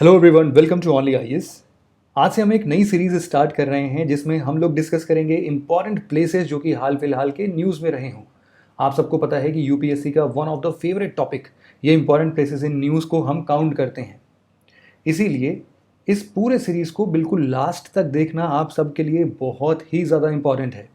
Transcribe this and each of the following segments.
Hello everyone, welcome to only IAS. आज से हम एक नई सीरीज स्टार्ट कर रहे हैं जिसमें हम लोग डिस्कस करेंगे इंपॉर्टेंट प्लेसेस जो कि हाल फिलहाल के न्यूज़ में रहे हों। आप सबको पता है कि यूपीएससी का one of the favourite topic ये इंपॉर्टेंट प्लेसेस इन न्यूज़ को हम काउंट करते हैं। इसीलिए इस पूरे सीरीज़ को बिल्कुल लास्ट तक देखना आप सबके लिए बहुत ही ज़्यादा इंपॉर्टेंट है।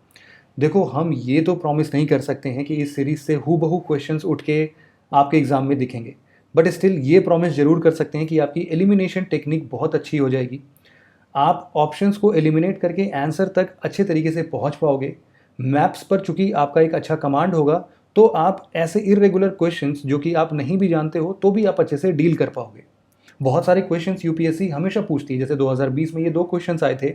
देखो, हम ये तो प्रॉमिस नहीं कर सकते हैं कि इस सीरीज़ से हूबहू क्वेश्चंस उठ के आपके एग्ज़ाम में दिखेंगे, बट स्टिल ये प्रॉमिस ज़रूर कर सकते हैं कि आपकी एलिमिनेशन टेक्निक बहुत अच्छी हो जाएगी। आप ऑप्शंस को एलिमिनेट करके आंसर तक अच्छे तरीके से पहुंच पाओगे। मैप्स पर चूंकि आपका एक अच्छा कमांड होगा, तो आप ऐसे इरेगुलर क्वेश्चंस जो कि आप नहीं भी जानते हो तो भी आप अच्छे से डील कर पाओगे। बहुत सारे क्वेश्चंस यूपीएससी हमेशा पूछती है, जैसे 2020 में ये 2 क्वेश्चंस आए थे,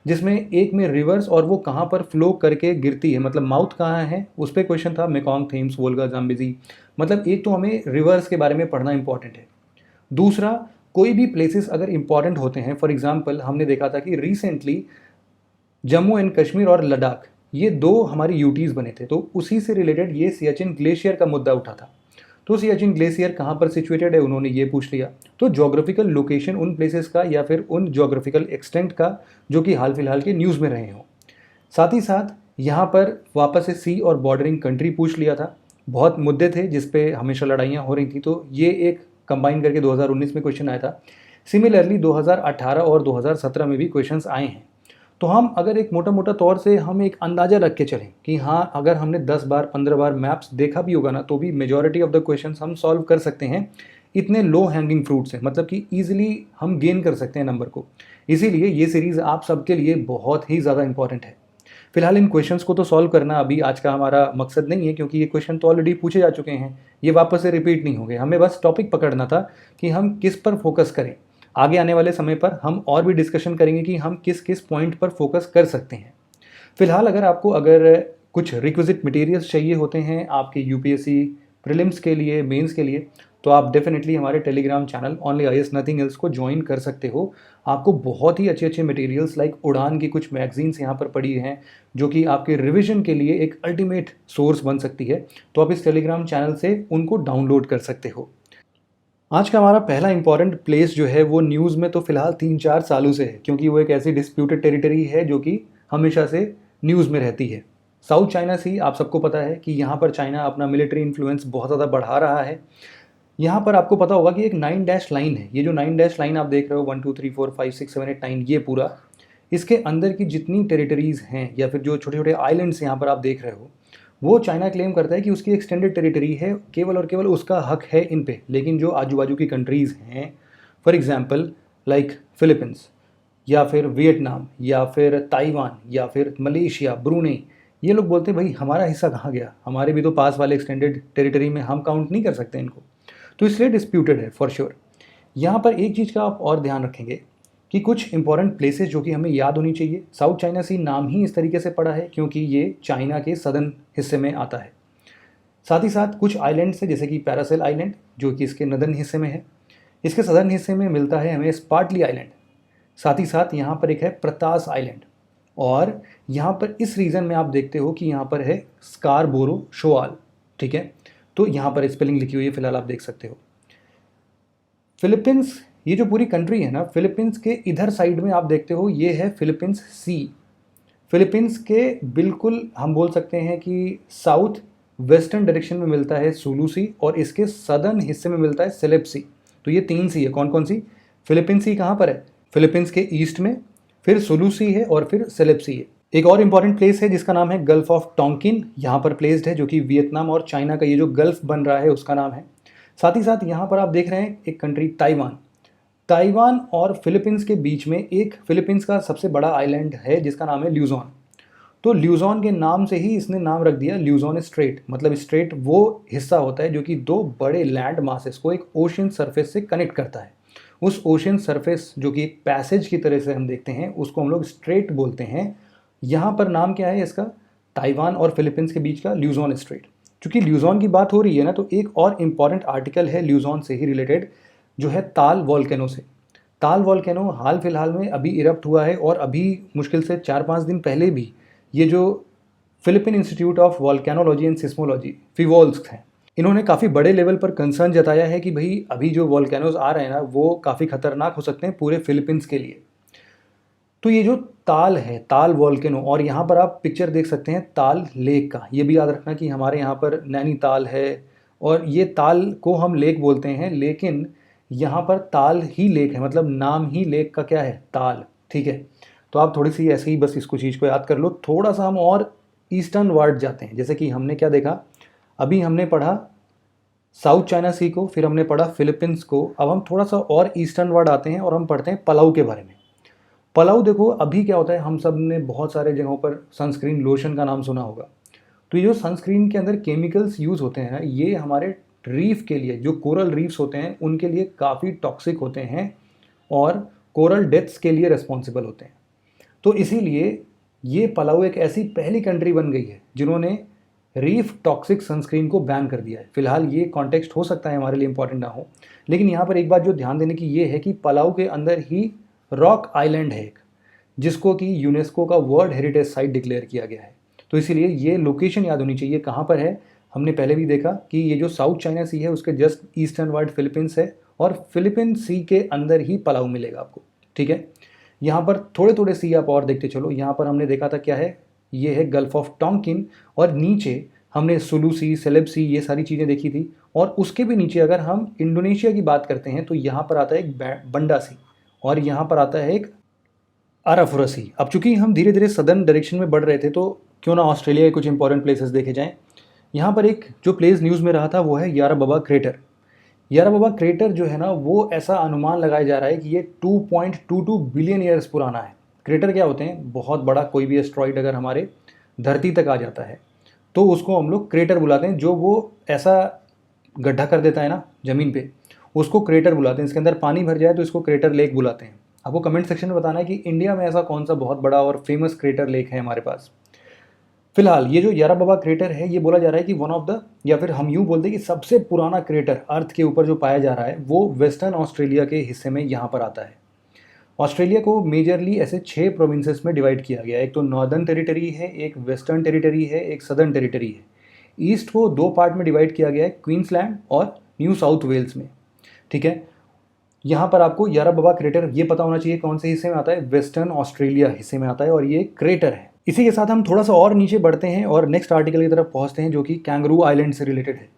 जिसमें एक में रिवर्स और वो कहाँ पर फ्लो करके गिरती है, मतलब माउथ कहाँ है, उस पे क्वेश्चन था। Mekong, Thames, Volga, Zambezi. मतलब एक तो हमें रिवर्स के बारे में पढ़ना इंपॉर्टेंट है। दूसरा, कोई भी प्लेसेस अगर इंपॉर्टेंट होते हैं, फॉर एग्जांपल हमने देखा था कि रिसेंटली जम्मू एंड कश्मीर और लद्दाख ये 2 हमारी यूटीज़ बने थे, तो उसी से रिलेटेड ये सियाचिन ग्लेशियर का मुद्दा उठा था। तो सियाचिन ग्लेशियर कहाँ पर सिचुएटेड है, उन्होंने ये पूछ लिया। तो ज्योग्राफिकल लोकेशन उन प्लेसेस का या फिर उन ज्योग्राफिकल एक्सटेंट का जो कि हाल फिलहाल के न्यूज़ में रहे हों। साथ ही साथ यहाँ पर वापस से सी और बॉर्डरिंग कंट्री पूछ लिया था। बहुत मुद्दे थे जिस पे हमेशा लड़ाइयाँ हो रही थी, तो ये एक कंबाइन करके 2019 में क्वेश्चन आया था। सिमिलरली 2018 और 2017 में भी क्वेश्चंस आए हैं। तो हम अगर एक मोटा मोटा तौर से हम एक अंदाज़ा रख के चलें कि हाँ, अगर हमने 10 बार 15 बार मैप्स देखा भी होगा ना, तो भी मेजॉरिटी ऑफ द क्वेश्चंस हम सॉल्व कर सकते हैं। इतने लो हैंगिंग फ्रूट्स हैं, मतलब कि ईजिली हम गेन कर सकते हैं नंबर को। इसीलिए ये सीरीज़ आप सबके लिए बहुत ही ज़्यादा इंपॉर्टेंट है। फिलहाल इन क्वेश्चंस को तो सॉल्व करना अभी आज का हमारा मकसद नहीं है, क्योंकि ये क्वेश्चन तो ऑलरेडी पूछे जा चुके हैं, ये वापस से रिपीट नहीं होंगे। हमें बस टॉपिक पकड़ना था कि हम किस पर फोकस करें। आगे आने वाले समय पर हम और भी डिस्कशन करेंगे कि हम किस किस पॉइंट पर फोकस कर सकते हैं। फिलहाल अगर कुछ रिक्विजिट मटेरियल्स चाहिए होते हैं आपके यूपीएससी प्रीलिम्स के लिए, मेंस के लिए, तो आप डेफिनेटली हमारे Telegram channel only IAS nothing else को ज्वाइन कर सकते हो। आपको बहुत ही अच्छे अच्छे मटेरियल्स लाइक उड़ान की कुछ मैगजीन्स यहाँ पर पड़ी हैं, जो कि आपके रिवीजन के लिए एक अल्टीमेट सोर्स बन सकती है। तो आप इस टेलीग्राम चैनल से उनको डाउनलोड कर सकते हो। आज का हमारा पहला इंपॉर्टेंट प्लेस जो है वो न्यूज़ में तो फिलहाल 3-4 सालों से है, क्योंकि वो एक ऐसी डिस्प्यूटेड टेरिटरी है जो कि हमेशा से न्यूज़ में रहती है। साउथ चाइना सी, आप सबको पता है कि यहाँ पर चाइना अपना मिलिट्री इन्फ्लुएंस बहुत ज़्यादा बढ़ा रहा है। यहाँ पर आपको पता होगा कि एक 9 डैश लाइन है। ये जो 9 डैश लाइन आप देख रहे हो, 1 2 3 4 5 6 7 8 9, ये पूरा इसके अंदर की जितनी टेरिटरीज़ हैं या फिर जो छोटे छोटे आइलैंड्स यहाँ पर आप देख रहे हो, वो चाइना क्लेम करता है कि उसकी एक्सटेंडेड टेरिटरी है, केवल और केवल उसका हक है इन पे। लेकिन जो आजू बाजू की कंट्रीज़ हैं, फॉर एग्जांपल लाइक फिलीपींस या फिर वियतनाम या फिर ताइवान या फिर मलेशिया, ब्रूनेई, ये लोग बोलते हैं भाई हमारा हिस्सा कहाँ गया, हमारे भी तो पास वाले एक्सटेंडेड टेरिटरी में हम काउंट नहीं कर सकते इनको। तो इसलिए डिस्प्यूटेड है फॉर श्योर। यहाँ पर एक चीज़ का आप और ध्यान रखेंगे कि कुछ इंपॉर्टेंट प्लेसेस जो कि हमें याद होनी चाहिए। साउथ चाइना सी नाम ही इस तरीके से पड़ा है क्योंकि ये चाइना के सदर्न हिस्से में आता है। साथ ही साथ कुछ आइलैंड्स है, जैसे कि पैरासेल आइलैंड जो कि इसके नदर्न हिस्से में है। इसके सदर्न हिस्से में मिलता है हमें स्पार्टली आइलैंड। साथ ही साथ यहाँ पर एक है प्रतास आइलैंड, और यहाँ पर इस रीजन में आप देखते हो कि यहाँ पर है स्कारबोरो शोआल। ठीक है, तो यहाँ पर स्पेलिंग लिखी हुई है, फिलहाल आप देख सकते हो। फिलीपींस, ये जो पूरी कंट्री है ना, फिलीपींस के इधर साइड में आप देखते हो ये है फिलीपींस सी। फिलीपींस के बिल्कुल हम बोल सकते हैं कि साउथ वेस्टर्न डायरेक्शन में मिलता है सुलू सी, और इसके सदर्न हिस्से में मिलता है सेलेब सी। तो ये 3 सी है। कौन कौन सी? फिलीपींस सी कहाँ पर है? फिलीपींस के ईस्ट में, फिर सुलू सी है, और फिर सेलेब सी है। एक और इंपॉर्टेंट प्लेस है जिसका नाम है गल्फ ऑफ टोंकिन, यहाँ पर प्लेस्ड है, जो कि वियतनाम और चाइना का ये जो गल्फ बन रहा है उसका नाम है। साथ ही साथ यहाँ पर आप देख रहे हैं एक कंट्री ताइवान। ताइवान और फिलीपींस के बीच में एक फिलीपींस का सबसे बड़ा आइलैंड है जिसका नाम है ल्यूजॉन। तो ल्यूजॉन के नाम से ही इसने नाम रख दिया ल्यूजॉन स्ट्रेट। मतलब स्ट्रेट वो हिस्सा होता है जो कि 2 बड़े लैंड मासेस को एक ओशन सरफेस से कनेक्ट करता है। उस ओशन सरफेस जो कि एक पैसेज की तरह से हम देखते हैं, उसको हम लोग स्ट्रेट बोलते हैं। यहाँ पर नाम क्या है इसका? ताइवान और फिलीपींस के बीच का ल्यूजॉन स्ट्रेट। चूंकि ल्यूजॉन की बात हो रही है ना, तो एक और इम्पॉर्टेंट आर्टिकल है ल्यूजॉन से ही रिलेटेड, जो है ताल वॉल्केनो से। ताल वॉल्केनो हाल फिलहाल में अभी इरप्ट हुआ है, और अभी मुश्किल से 4-5 दिन पहले भी ये जो Philippine institute of volcanology and seismology, PHIVOLCS हैं, इन्होंने काफ़ी बड़े लेवल पर कंसर्न जताया है कि भाई अभी जो वॉल्केनोज आ रहे हैं ना वो काफ़ी खतरनाक हो सकते हैं पूरे फिलीपींस के लिए। तो ये जो ताल है, ताल वॉल्केनो, और यहाँ पर आप पिक्चर देख सकते हैं ताल लेक का। ये भी याद रखना कि हमारे यहाँ पर नैनीताल है और ये ताल को हम लेक बोलते हैं, लेकिन यहाँ पर ताल ही लेक है, मतलब नाम ही लेक का क्या है, ताल। ठीक है, तो आप थोड़ी सी ऐसे ही बस इसको चीज़ को याद कर लो। थोड़ा सा हम और ईस्टर्न वर्ड जाते हैं, जैसे कि हमने क्या देखा, अभी हमने पढ़ा साउथ चाइना सी को, फिर हमने पढ़ा फिलीपींस को। अब हम थोड़ा सा और ईस्टर्न वर्ड आते हैं और हम पढ़ते हैं पलाऊ के बारे में। पलाऊ देखो अभी क्या होता है, हम सब ने बहुत सारे जगहों पर सनस्क्रीन लोशन का नाम सुना होगा। तो ये जो सनस्क्रीन के अंदर केमिकल्स यूज़ होते हैं ना, ये हमारे रीफ के लिए, जो कोरल रीफ्स होते हैं उनके लिए काफ़ी टॉक्सिक होते हैं और कोरल डेथ्स के लिए रिस्पॉन्सिबल होते हैं। तो इसीलिए ये पलाऊ एक ऐसी पहली कंट्री बन गई है जिन्होंने रीफ टॉक्सिक सनस्क्रीन को बैन कर दिया है। फिलहाल ये कॉन्टेक्स्ट हो सकता है हमारे लिए इंपॉर्टेंट ना हो, लेकिन यहाँ पर एक बात जो ध्यान देने की ये है कि पलाऊ के अंदर ही रॉक आइलैंड है एक, जिसको कि यूनेस्को का वर्ल्ड हेरिटेज साइट डिक्लेयर किया गया है। तो इसीलिए ये लोकेशन याद होनी चाहिए कहाँ पर है। हमने पहले भी देखा कि ये जो साउथ चाइना सी है उसके जस्ट ईस्टर्न वर्ड फिलीपींस है, और फिलीपीन सी के अंदर ही पलाऊ मिलेगा आपको। ठीक है, यहाँ पर थोड़े थोड़े सी आप और देखते चलो। यहाँ पर हमने देखा था क्या है, ये है गल्फ ऑफ टोंकिन, और नीचे हमने सुलू सी, सेलेब सी, ये सारी चीज़ें देखी थी। और उसके भी नीचे अगर हम इंडोनेशिया की बात करते हैं तो यहाँ पर आता है एक बंडा सी, और यहाँ पर आता है एक अराफुरा सी। अब चूंकि हम धीरे धीरे सदर्न डायरेक्शन में बढ़ रहे थे तो क्यों ना ऑस्ट्रेलिया के कुछ इंपॉर्टेंट प्लेसेस देखे जाएं। यहाँ पर एक जो प्लेस न्यूज़ में रहा था वो है याराबाबा क्रेटर। याराबाबा क्रेटर जो है ना, वो ऐसा अनुमान लगाया जा रहा है कि ये 2.22 बिलियन ईयर्स पुराना है। क्रेटर क्या होते हैं, बहुत बड़ा कोई भी एस्ट्रॉइड अगर हमारे धरती तक आ जाता है तो उसको हम लोग क्रेटर बुलाते हैं। जो वो ऐसा गड्ढा कर देता है ना ज़मीन पे, उसको क्रेटर बुलाते हैं। इसके अंदर पानी भर जाए तो इसको क्रेटर लेक बुलाते हैं। आपको कमेंट सेक्शन में बताना है कि इंडिया में ऐसा कौन सा बहुत बड़ा और फेमस क्रेटर लेक है हमारे पास। फिलहाल ये जो याराबाबा क्रेटर है, ये बोला जा रहा है कि वन ऑफ द, या फिर हम यूँ बोलते हैं कि सबसे पुराना क्रेटर अर्थ के ऊपर जो पाया जा रहा है वो वेस्टर्न ऑस्ट्रेलिया के हिस्से में यहाँ पर आता है। ऑस्ट्रेलिया को मेजरली ऐसे 6 प्रोविंसेस में डिवाइड किया गया है। एक तो नॉर्दर्न टेरिटरी है, एक वेस्टर्न टेरिटरी है, एक सदर्न टेरिटरी है। ईस्ट को 2 पार्ट में डिवाइड किया गया है, क्वींसलैंड और न्यू साउथ वेल्स में। ठीक है, यहाँ पर आपको याराबाबा क्रेटर ये पता होना चाहिए कौन से हिस्से में आता है, वेस्टर्न ऑस्ट्रेलिया हिस्से में आता है, और ये क्रेटर है। इसी के साथ हम थोड़ा सा और नीचे बढ़ते हैं और नेक्स्ट आर्टिकल की तरफ पहुँचते हैं जो कि कैंगरू आइलैंड से रिलेटेड है।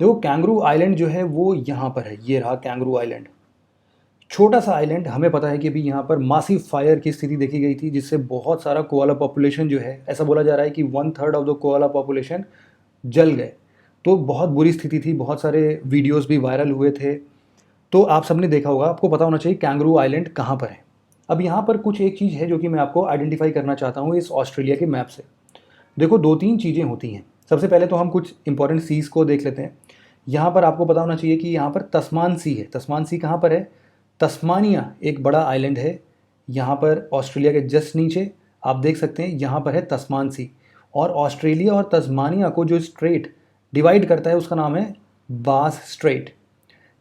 देखो कैंगरू आइलैंड जो है वो यहाँ पर है, ये रहा कैंगरू आइलैंड। छोटा सा आइलैंड, हमें पता है कि अभी यहाँ पर मासिव फायर की स्थिति देखी गई थी जिससे बहुत सारा कोआला पॉपुलेशन जो है, ऐसा बोला जा रहा है कि 1/3 ऑफ द कोआला पॉपुलेशन जल गए। तो बहुत बुरी स्थिति थी, बहुत सारे वीडियोस भी वायरल हुए थे। तो आप सबने देखा होगा, आपको पता होना चाहिए कैंगरू आइलैंड कहाँ पर है। अब यहाँ पर कुछ एक चीज़ है जो कि मैं आपको आइडेंटिफाई करना चाहता हूँ इस ऑस्ट्रेलिया के मैप से। देखो 2-3 चीज़ें होती हैं। सबसे पहले तो हम कुछ इंपॉर्टेंट सीज़ को देख लेते हैं। यहाँ पर आपको पता होना चाहिए कि यहाँ पर तस्मान सी है। तस्मान सी कहाँ पर है, तस्मानिया एक बड़ा आइलैंड है यहाँ पर ऑस्ट्रेलिया के जस्ट नीचे। आप देख सकते हैं यहाँ पर है तस्मान सी, और ऑस्ट्रेलिया और तस्मानिया को जो स्ट्रेट डिवाइड करता है उसका नाम है बास स्ट्रेट।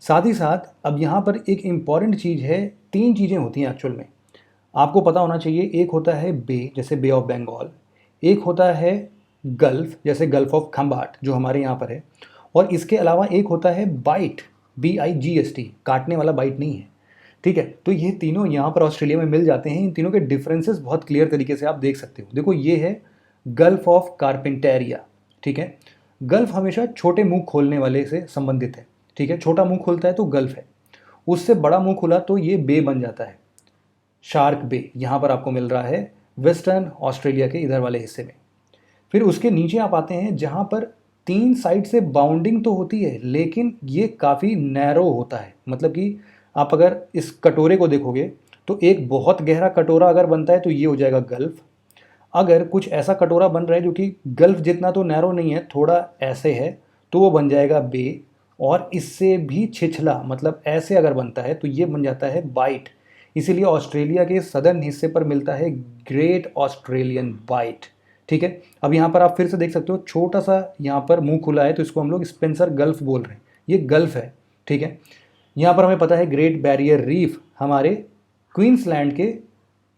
साथ ही साथ अब यहाँ पर एक इम्पॉर्टेंट चीज़ है, 3 चीज़ें होती हैं एक्चुअल में, आपको पता होना चाहिए। एक होता है बे, जैसे बे ऑफ बंगाल, एक होता है गल्फ, जैसे गल्फ ऑफ खम्बाट जो हमारे यहाँ पर है, और इसके अलावा एक होता है बाइट, BIGST, काटने वाला बाइट नहीं है। ठीक है, तो ये तीनों यहाँ पर ऑस्ट्रेलिया में मिल जाते हैं। इन तीनों के डिफरेंसेस बहुत क्लियर तरीके से आप देख सकते हो। देखो ये है गल्फ ऑफ कारपेंटेरिया। ठीक है, गल्फ हमेशा छोटे मुंह खोलने वाले से संबंधित है। ठीक है, छोटा मुंह खोलता है तो गल्फ है, उससे बड़ा मुंह खुला तो ये बे बन जाता है, शार्क बे। यहाँ पर आपको मिल रहा है वेस्टर्न ऑस्ट्रेलिया के इधर वाले हिस्से में। फिर उसके नीचे आप आते हैं जहाँ पर 3 साइड से बाउंडिंग तो होती है लेकिन ये काफ़ी नैरो होता है। मतलब कि आप अगर इस कटोरे को देखोगे तो एक बहुत गहरा कटोरा अगर बनता है तो ये हो जाएगा गल्फ। अगर कुछ ऐसा कटोरा बन रहा है जो कि गल्फ जितना तो नैरो नहीं है, थोड़ा ऐसे है, तो वो बन जाएगा बे। और इससे भी छिछला, मतलब ऐसे अगर बनता है तो ये बन जाता है बाइट। इसीलिए ऑस्ट्रेलिया के सदर्न हिस्से पर मिलता है ग्रेट ऑस्ट्रेलियन बाइट। ठीक है, अब यहाँ पर आप फिर से देख सकते हो छोटा सा यहाँ पर मुंह खुला है तो इसको हम लोग स्पेंसर गल्फ बोल रहे हैं, ये गल्फ है। ठीक है, यहाँ पर हमें पता है ग्रेट बैरियर रीफ हमारे क्वींसलैंड के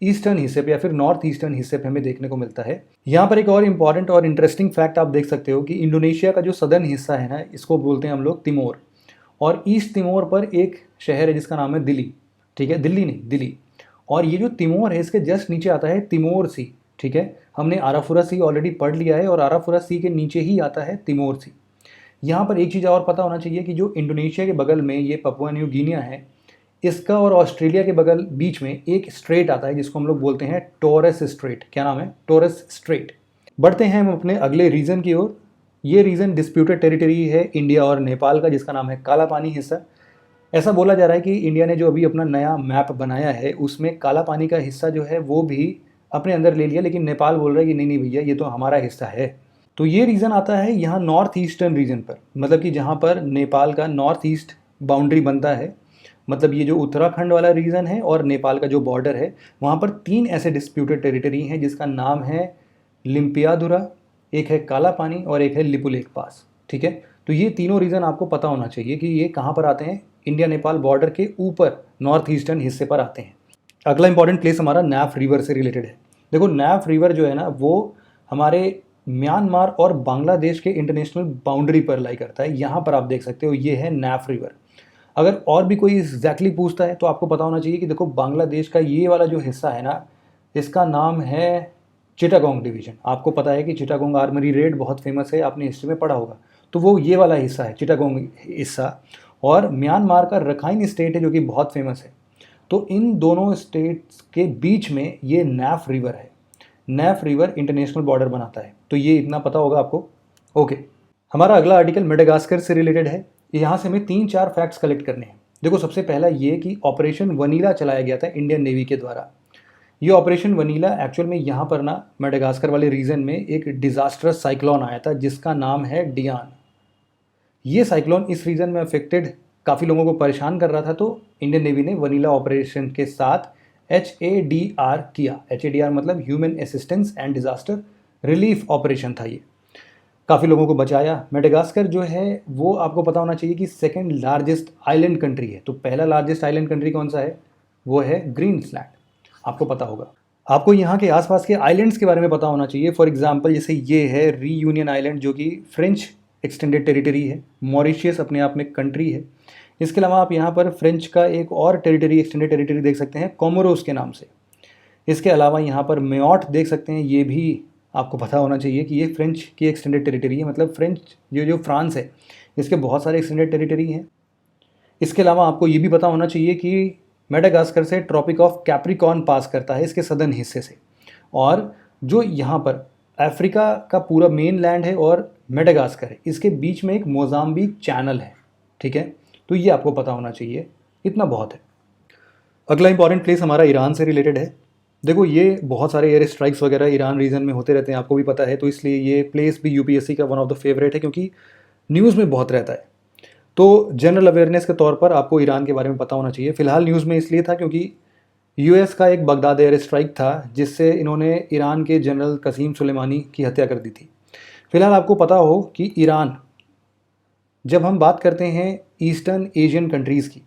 ईस्टर्न हिस्से पे या फिर नॉर्थ ईस्टर्न हिस्से पे हमें देखने को मिलता है। यहाँ पर एक और इम्पॉर्टेंट और इंटरेस्टिंग फैक्ट आप देख सकते हो कि इंडोनेशिया का जो सदर्न हिस्सा है ना, इसको बोलते हैं हम लोग तिमोर, और ईस्ट तिमोर पर एक शहर है जिसका नाम है दिल्ली। ठीक है, दिल्ली नहीं, दिल्ली। और ये जो तिमोर है इसके जस्ट नीचे आता है तिमोर सी। ठीक है, हमने आराफुरा सी ऑलरेडी पढ़ लिया है और आराफुरा सी के नीचे ही आता है तिमोर सी। यहाँ पर एक चीज़ और पता होना चाहिए कि जो इंडोनेशिया के बगल में ये पपुआ न्यू गिनिया है, इसका और ऑस्ट्रेलिया के बगल बीच में एक स्ट्रेट आता है जिसको हम लोग बोलते हैं टोरस स्ट्रेट। क्या नाम है? Torres strait. बढ़ते हैं हम अपने अगले रीजन की ओर। ये रीजन डिस्प्यूटेड टेरिटरी है इंडिया और नेपाल का, जिसका नाम है काला पानी हिस्सा। ऐसा बोला जा रहा है कि इंडिया ने जो अभी अपना नया मैप बनाया है उसमें काला पानी का हिस्सा जो है वो भी अपने अंदर ले लिया, लेकिन नेपाल बोल रहा है कि नहीं नहीं भैया, ये तो हमारा हिस्सा है। तो ये रीज़न आता है यहाँ नॉर्थ ईस्टर्न रीजन पर, मतलब कि जहाँ पर नेपाल का नॉर्थ ईस्ट बाउंड्री बनता है। मतलब ये जो उत्तराखंड वाला रीजन है और नेपाल का जो बॉर्डर है, वहाँ पर 3 ऐसे डिस्प्यूटेड टेरिटरी हैं जिसका नाम है लिम्पियाधुरा, एक है काला पानी और एक है लिपुलेख पास। ठीक है, तो ये तीनों रीजन आपको पता होना चाहिए कि ये कहाँ पर आते हैं। इंडिया नेपाल बॉर्डर के ऊपर नॉर्थ ईस्टर्न हिस्से पर आते हैं। अगला इंपॉर्टेंट प्लेस हमारा नैफ रिवर से रिलेटेड है। देखो, नैफ रिवर जो है ना, वो हमारे म्यांमार और बांग्लादेश के इंटरनेशनल बाउंड्री पर लाई करता है। यहाँ पर आप देख सकते हो ये है नैफ रिवर। अगर और भी कोई एग्जैक्टली पूछता है तो आपको पता होना चाहिए कि देखो, बांग्लादेश का ये वाला जो हिस्सा है ना, इसका नाम है चिटागोंग डिवीजन। आपको पता है कि चिटागोंग आर्मरी रेड बहुत फेमस है, आपने हिस्ट्री में पढ़ा होगा। तो वो ये वाला हिस्सा है, चिटागोंग हिस्सा। और म्यांमार का रखाइन स्टेट है जो कि बहुत फेमस है। तो इन दोनों स्टेट्स के बीच में ये नैफ रिवर है। नैफ रिवर इंटरनेशनल बॉर्डर बनाता है, तो ये इतना पता होगा आपको। ओके, हमारा अगला आर्टिकल मेडागास्कर से रिलेटेड है। यहाँ से हमें 3-4 फैक्ट्स कलेक्ट करने हैं। देखो, सबसे पहला ये कि ऑपरेशन वनीला चलाया गया था इंडियन नेवी के द्वारा। ये ऑपरेशन वनीला एक्चुअल में यहाँ पर ना मेडागास्कर वाले रीजन में एक डिजास्टरस साइक्लोन आया था जिसका नाम है डियान। ये साइक्लोन इस रीजन में अफेक्टेड काफ़ी लोगों को परेशान कर रहा था, तो इंडियन नेवी ने वनीला ऑपरेशन के साथ HADR किया। HADR मतलब human assistance and disaster relief operation था। ये काफ़ी लोगों को बचाया। मेडागास्कर जो है वो आपको पता होना चाहिए कि सेकंड लार्जेस्ट आइलैंड कंट्री है। तो पहला लार्जेस्ट आइलैंड कंट्री कौन सा है? वो है ग्रीनलैंड, आपको पता होगा। आपको यहाँ के आसपास के आइलैंड्स के बारे में पता होना चाहिए। फॉर एग्जांपल जैसे ये है रीयूनियन आइलैंड जो कि फ्रेंच एक्सटेंडेड टेरिटरी है। मॉरिशियस अपने आप में कंट्री है। इसके अलावा आप यहाँ पर फ्रेंच का एक और टेरिटरी, एक्सटेंडेड टेरिटरी देख सकते हैं, कोमोरोस के नाम से। इसके अलावा यहाँ पर मेयोट देख सकते हैं, ये भी आपको पता होना चाहिए कि ये फ्रेंच की एक्सटेंडेड टेरिटरी है। मतलब फ्रेंच जो फ्रांस है इसके बहुत सारे एक्सटेंडेड टेरिटरी हैं। इसके अलावा आपको ये भी पता होना चाहिए कि मेडागास्कर से ट्रॉपिक ऑफ कैप्रिकॉर्न पास करता है इसके सदर्न हिस्से से। और जो यहाँ पर अफ्रीका का पूरा मेन लैंड है और मेडागास्कर है, इसके बीच में एक मोजाम्बिक चैनल है। ठीक है, तो ये आपको पता होना चाहिए, इतना बहुत है। अगला इंपॉर्टेंट प्लेस हमारा ईरान से रिलेटेड है। देखो, ये बहुत सारे एयर स्ट्राइक्स वगैरह ईरान रीजन में होते रहते हैं, आपको भी पता है। तो इसलिए ये प्लेस भी यूपीएससी का वन ऑफ द फेवरेट है क्योंकि न्यूज़ में बहुत रहता है। तो जनरल अवेयरनेस के तौर पर आपको ईरान के बारे में पता होना चाहिए। फिलहाल न्यूज़ में इसलिए था क्योंकि यूएस का एक बगदाद एयर स्ट्राइक था जिससे इन्होंने ईरान के जनरल कसीम सुलेमानी की हत्या कर दी थी। फिलहाल आपको पता हो कि ईरान, जब हम बात करते हैं ईस्टर्न एशियन कंट्रीज़ की,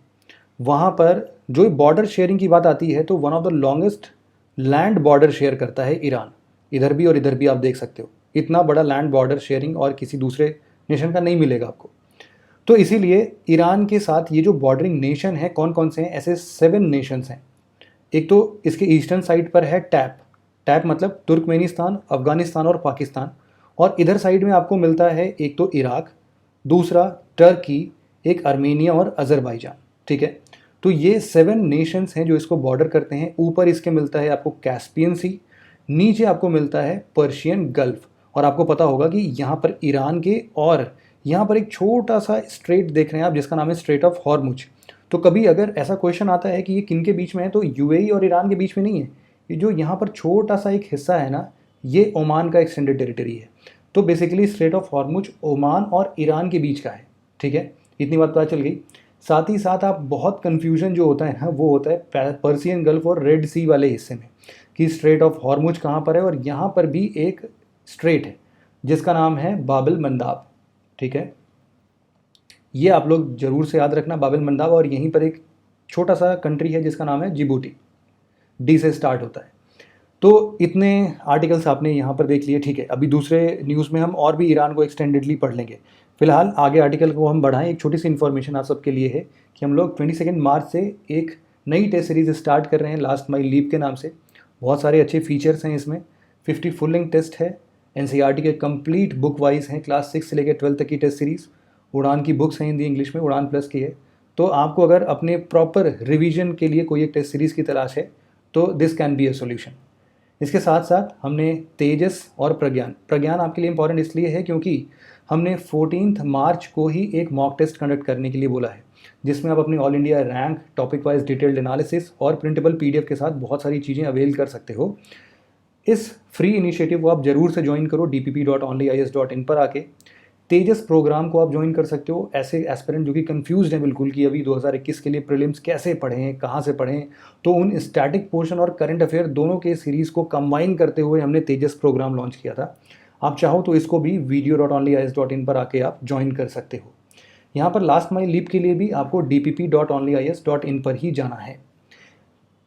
वहाँ पर जो बॉर्डर शेयरिंग की बात आती है तो one of the longest land border share करता है ईरान। इधर भी और इधर भी आप देख सकते हो, इतना बड़ा लैंड बॉर्डर शेयरिंग और किसी दूसरे नेशन का नहीं मिलेगा आपको। तो इसीलिए ईरान के साथ ये जो बॉर्डरिंग नेशन है, कौन कौन से हैं? ऐसे 7 नेशंस हैं। एक तो इसके ईस्टर्न साइड पर है टैप। टैप मतलब तुर्कमेनिस्तान, अफगानिस्तान और पाकिस्तान। और इधर साइड में आपको मिलता है एक तो इराक, दूसरा टर्की, एक आर्मेनिया और अजरबैजान। ठीक है, तो ये 7 नेशंस हैं जो इसको बॉर्डर करते हैं। ऊपर इसके मिलता है आपको कैस्पियन सी, नीचे आपको मिलता है पर्शियन गल्फ। और आपको पता होगा कि यहाँ पर ईरान के और यहाँ पर एक छोटा सा स्ट्रेट देख रहे हैं आप जिसका नाम है स्ट्रेट ऑफ हॉर्मुज। तो कभी अगर ऐसा क्वेश्चन आता है कि ये किन के बीच में है, तो यूएई और ईरान के बीच में नहीं है। ये जो यहाँ पर छोटा सा एक हिस्सा है ना, ये ओमान का एक्सटेंडेड टेरिटरी है। तो basically straight of Hormuz Oman और ईरान के बीच का है। ठीक है, इतनी बात पता चल गई। साथ ही साथ आप बहुत कन्फ्यूजन जो होता है ना, वो होता है पर्सियन गल्फ और रेड सी वाले हिस्से में कि स्ट्रेट ऑफ हॉर्मुज कहाँ पर है। और यहाँ पर भी एक स्ट्रेट है जिसका नाम है बाबिल मंदाब। ठीक है, ये आप लोग जरूर से याद रखना, बाबिल मंदाब। और यहीं पर एक छोटा सा कंट्री है जिसका नाम है जिबूटी। डी से स्टार्ट होता है। तो इतने आर्टिकल्स आपने यहाँ पर देख लिए, ठीक है। अभी दूसरे न्यूज़ में हम और भी ईरान को एक्सटेंडेडली पढ़ लेंगे। फिलहाल आगे आर्टिकल को हम बढ़ाएं, एक छोटी सी इन्फॉर्मेशन आप सबके लिए है कि हम लोग 22 मार्च से एक नई टेस्ट सीरीज़ स्टार्ट कर रहे हैं लास्ट माइल लीप के नाम से। बहुत सारे अच्छे फीचर्स हैं इसमें। 50 फुल लेंथ टेस्ट है, एनसीईआरटी के कंप्लीट बुक वाइज हैं, क्लास 6 से लेकर 12 तक की टेस्ट सीरीज़। उड़ान की बुक्स हैं हिंदी इंग्लिश में, उड़ान प्लस की है। तो आपको अगर अपने प्रॉपर रिवीजन के लिए कोई एक टेस्ट सीरीज़ की तलाश है तो this can be a solution. इसके साथ साथ हमने तेजस और प्रज्ञान आपके लिए इंपॉर्टेंट इसलिए है क्योंकि हमने 14 मार्च को ही एक मॉक टेस्ट कंडक्ट करने के लिए बोला है, जिसमें आप अपनी all India rank, topic wise detailed analysis और प्रिंटेबल पीडीएफ के साथ बहुत सारी चीज़ें अवेल कर सकते हो। इस फ्री इनिशिएटिव को आप जरूर से ज्वाइन करो dpp.onlyis.in पर आके। तेजस प्रोग्राम को आप ज्वाइन कर सकते हो ऐसे एस्पिरेंट जो कि कंफ्यूज हैं बिल्कुल कि अभी 2021 के लिए प्रीलिम्स कैसे पढ़ें, कहाँ से पढ़ें। तो उन स्टैटिक पोर्शन और करंट अफेयर दोनों के सीरीज़ को कंबाइन करते हुए हमने तेजस प्रोग्राम लॉन्च किया था। आप चाहो तो इसको भी video.onlyis.in पर आके आप ज्वाइन कर सकते हो। यहाँ पर लास्ट माइल लीप के लिए भी आपको dpp.onlyis.in पर ही जाना है।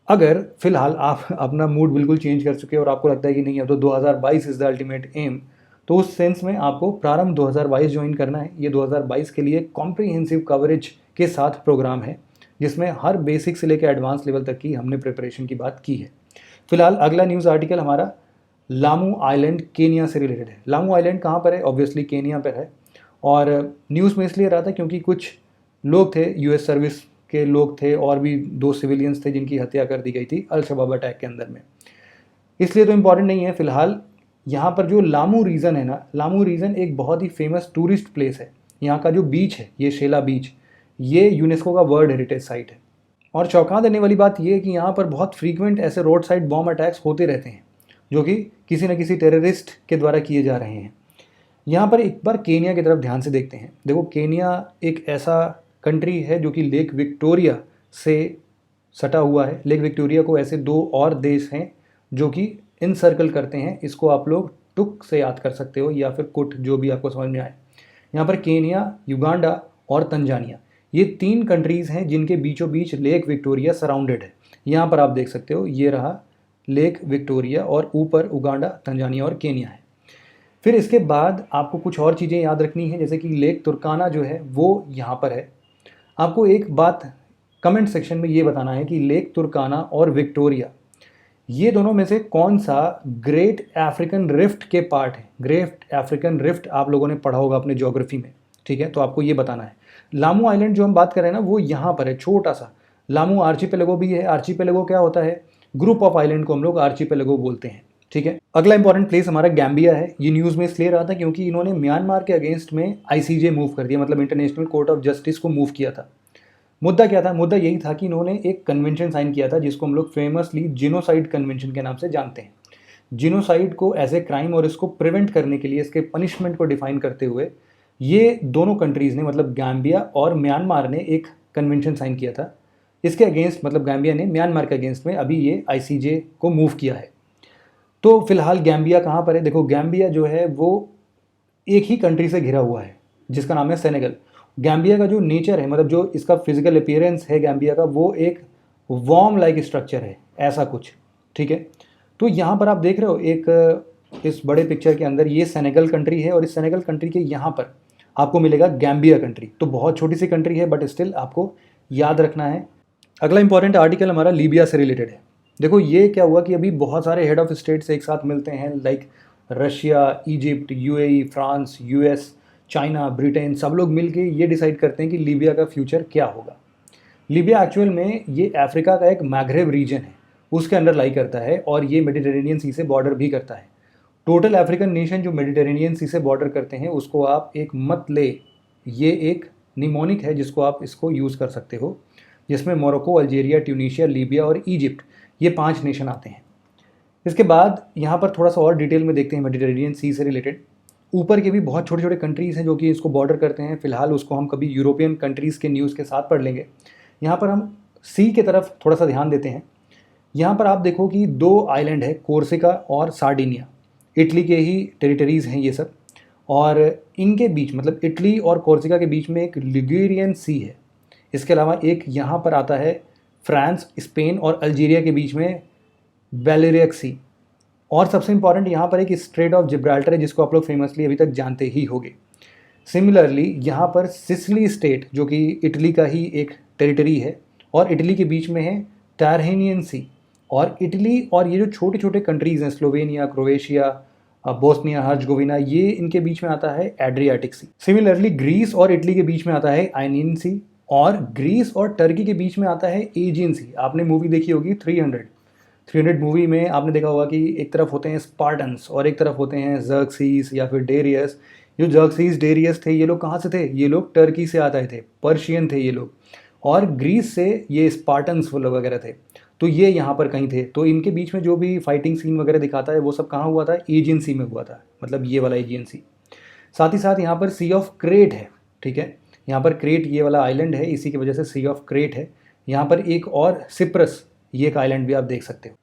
अगर फिलहाल आप अपना मूड बिल्कुल चेंज कर चुके हैं और आपको लगता है कि नहीं अब तो 2022 इज़ द अल्टीमेट एम, तो उस सेंस में आपको प्रारंभ 2022 ज्वाइन करना है। ये 2022 के लिए कॉम्प्रिहेंसिव कवरेज के साथ प्रोग्राम है, जिसमें हर बेसिक से लेकर एडवांस लेवल तक की हमने प्रिपरेशन की बात की है। फिलहाल अगला न्यूज़ आर्टिकल हमारा लामू आइलैंड केनिया से रिलेटेड है। लामू आइलैंड कहाँ पर है? ऑब्वियसली केनिया पर है। और न्यूज़ में इसलिए रहा था क्योंकि कुछ लोग थे, यूएस सर्विस के लोग थे और भी 2 सिविलियंस थे जिनकी हत्या कर दी गई थी अल शबाब अटैक के अंदर में। इसलिए तो इम्पॉर्टेंट नहीं है। फिलहाल यहाँ पर जो लामू रीजन है ना, लामू रीजन एक बहुत ही फेमस टूरिस्ट प्लेस है। यहाँ का जो बीच है, ये शेला बीच, ये यूनेस्को का वर्ल्ड हेरिटेज साइट है। और चौंका देने वाली बात यह है कि यहाँ पर बहुत फ्रीक्वेंट ऐसे रोड साइड बॉम्ब अटैक्स होते रहते हैं जो कि किसी न किसी टेररिस्ट के द्वारा किए जा रहे हैं। यहाँ पर एक बार केनिया की तरफ ध्यान से देखते हैं। देखो, केनिया एक ऐसा कंट्री है जो कि लेक विक्टोरिया से सटा हुआ है। लेक विक्टोरिया को ऐसे 2 और देश हैं जो कि इनसर्कल करते हैं। इसको आप लोग टुक से याद कर सकते हो या फिर कुट, जो भी आपको समझ में आए। यहाँ पर केनिया, युगांडा और तंजानिया, ये 3 कंट्रीज़ हैं जिनके बीचों बीच लेक विक्टोरिया सराउंडेड है। यहाँ पर आप देख सकते हो, ये रहा लेक विक्टोरिया और ऊपर उगांडा, तंजानिया और केनिया है। फिर इसके बाद आपको कुछ और चीज़ें याद रखनी है, जैसे कि लेक तुर्काना जो है वो यहाँ पर है। आपको एक बात कमेंट सेक्शन में ये बताना है कि लेक तुर्काना और विक्टोरिया, ये दोनों में से कौन सा ग्रेट अफ्रीकन रिफ्ट के पार्ट है। ग्रेट अफ्रीकन रिफ्ट आप लोगों ने पढ़ा होगा अपने ज्योग्राफी में, ठीक है। तो आपको ये बताना है। लामू आइलैंड जो हम बात कर रहे हैं ना, वो यहाँ पर है, छोटा सा। लामू आर्चिपेलेगो भी है। आर्चिपेलेगो क्या होता है? ग्रुप ऑफ आइलैंड को हम लोग आर्चिपेलेगो बोलते हैं, ठीक है। अगला इंपॉर्टेंट प्लेस हमारा गैम्बिया है। ये न्यूज़ में इसलिए रहा था क्योंकि इन्होंने म्यांमार के अगेंस्ट में आईसीजे मूव कर दिया, मतलब इंटरनेशनल कोर्ट ऑफ जस्टिस को मूव किया था। मुद्दा क्या था? मुद्दा यही था कि इन्होंने एक कन्वेंशन साइन किया था जिसको हम लोग फेमसली जिनोसाइड कन्वेंशन के नाम से जानते हैं। जिनोसाइड को एज ए क्राइम और इसको प्रिवेंट करने के लिए, इसके पनिशमेंट को डिफाइन करते हुए, ये दोनों कंट्रीज़ ने, मतलब गैम्बिया और म्यांमार ने एक कन्वेंशन साइन किया था। इसके अगेंस्ट, मतलब गैम्बिया ने म्यांमार के अगेंस्ट में अभी ये आईसीजे को मूव किया है। तो फिलहाल गैम्बिया कहाँ पर है? देखो, गैम्बिया जो है वो एक ही कंट्री से घिरा हुआ है जिसका नाम है सेनेगल। गैम्बिया का जो नेचर है, मतलब जो इसका फिजिकल अपीयरेंस है गैम्बिया का, वो एक वॉर्म लाइक स्ट्रक्चर है, ऐसा कुछ, ठीक है। तो यहाँ पर आप देख रहे हो एक इस बड़े पिक्चर के अंदर ये सेनेगल कंट्री है और इस सेनेगल कंट्री के यहाँ पर आपको मिलेगा गैम्बिया कंट्री। तो बहुत छोटी सी कंट्री है बट स्टिल आपको याद रखना है। अगला इंपॉर्टेंट आर्टिकल हमारा लीबिया से रिलेटेड है। देखो, ये क्या हुआ कि अभी बहुत सारे हेड ऑफ स्टेट्स एक साथ मिलते हैं, like Russia, Egypt, UAE, France, US, China, Britain, सब लोग मिलके ये डिसाइड करते हैं कि लीबिया का फ्यूचर क्या होगा। लीबिया एक्चुअल में ये अफ्रीका का एक मैग्रेब रीजन है, उसके अंडर लाई करता है और ये मेडिटेरेनियन सी से बॉर्डर भी करता है। टोटल अफ्रीकन नेशन जो मेडिटेरेनियन सी से बॉर्डर करते हैं उसको आप एक मत ले, ये एक निमोनिक है जिसको आप इसको यूज़ कर सकते हो, जिसमें मोरक्को, अल्जीरिया, ट्यूनीशिया, लीबिया और इजिप्ट, ये 5 नेशन आते हैं। इसके बाद यहाँ पर थोड़ा सा और डिटेल में देखते हैं मेडिटेरेनियन सी से रिलेटेड। ऊपर के भी बहुत छोटे छोटे कंट्रीज़ हैं जो कि इसको बॉर्डर करते हैं। फिलहाल उसको हम कभी यूरोपियन कंट्रीज़ के न्यूज़ के साथ पढ़ लेंगे। यहाँ पर हम सी के तरफ थोड़ा सा ध्यान देते हैं। यहाँ पर आप देखो कि 2 आइलैंड है, कोर्सिका और सार्डिनिया, इटली के ही टेरिटरीज़ हैं ये सब। और इनके बीच, मतलब इटली और कोर्सिका के बीच में एक लिगुरियन सी है। इसके अलावा एक यहाँ पर आता है फ्रांस, स्पेन और अल्जीरिया के बीच में बेलेरियक सी, और सबसे इंपॉर्टेंट यहाँ पर एक स्ट्रेट ऑफ जिब्राल्टर है जिसको आप लोग फेमसली अभी तक जानते ही होंगे। सिमिलरली यहाँ पर सिसिली स्टेट जो कि इटली का ही एक टेरिटरी है, और इटली के बीच में है टारहेनियन सी। और इटली और ये जो छोटे छोटे कंट्रीज़ हैं, स्लोवेनिया, क्रोएशिया, बोस्निया हर्जगोविना, ये इनके बीच में आता है एड्रियाटिक सी। सिमिलरली ग्रीस और इटली के बीच में आता है आइनियन सी, और ग्रीस और टर्की के बीच में आता है एजियन सी। आपने मूवी देखी होगी 300 मूवी में आपने देखा होगा कि एक तरफ होते हैं स्पार्टन्स और एक तरफ होते हैं जर्क्सीस या फिर डेरियस। जो जर्क्सीस डेरियस थे, ये लोग कहाँ से थे? ये लोग टर्की से आते थे, पर्शियन थे ये लोग, और ग्रीस से ये स्पार्टन्स वो लोग वगैरह थे। तो ये यहाँ पर कहीं थे। तो इनके बीच में जो भी फाइटिंग सीन वगैरह दिखाता है वो सब कहाँ हुआ था? एजियन सी में हुआ था, मतलब ये वाला एजियन सी। साथ ही साथ यहाँ पर सी ऑफ क्रेट है, ठीक है। यहाँ पर क्रेट ये वाला आइलैंड है, इसी की वजह से सी ऑफ क्रेट है। यहाँ पर एक और सिप्रस, ये एक आइलैंड भी आप देख सकते हो।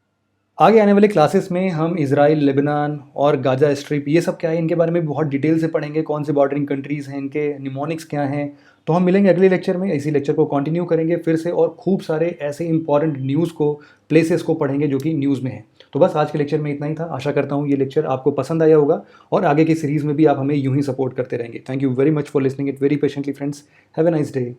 आगे आने वाले क्लासेस में हम इजराइल, लेबनान और गाजा स्ट्रिप, ये सब क्या है, इनके बारे में बहुत डिटेल से पढ़ेंगे। कौन से बॉर्डरिंग कंट्रीज़ हैं, इनके निमोनिक्स क्या हैं। तो हम मिलेंगे अगले लेक्चर में, इसी लेक्चर को कंटिन्यू करेंगे फिर से, और खूब सारे ऐसे इंपॉर्टेंट न्यूज़ को, प्लेसेस को पढ़ेंगे जो कि न्यूज़ में है। तो बस आज के लेक्चर में इतना ही था। आशा करता हूँ ये लेक्चर आपको पसंद आया होगा, और आगे की सीरीज़ में भी आप हमें यूं ही सपोर्ट करते रहेंगे। Thank you very much for listening it very patiently friends. Have a nice day.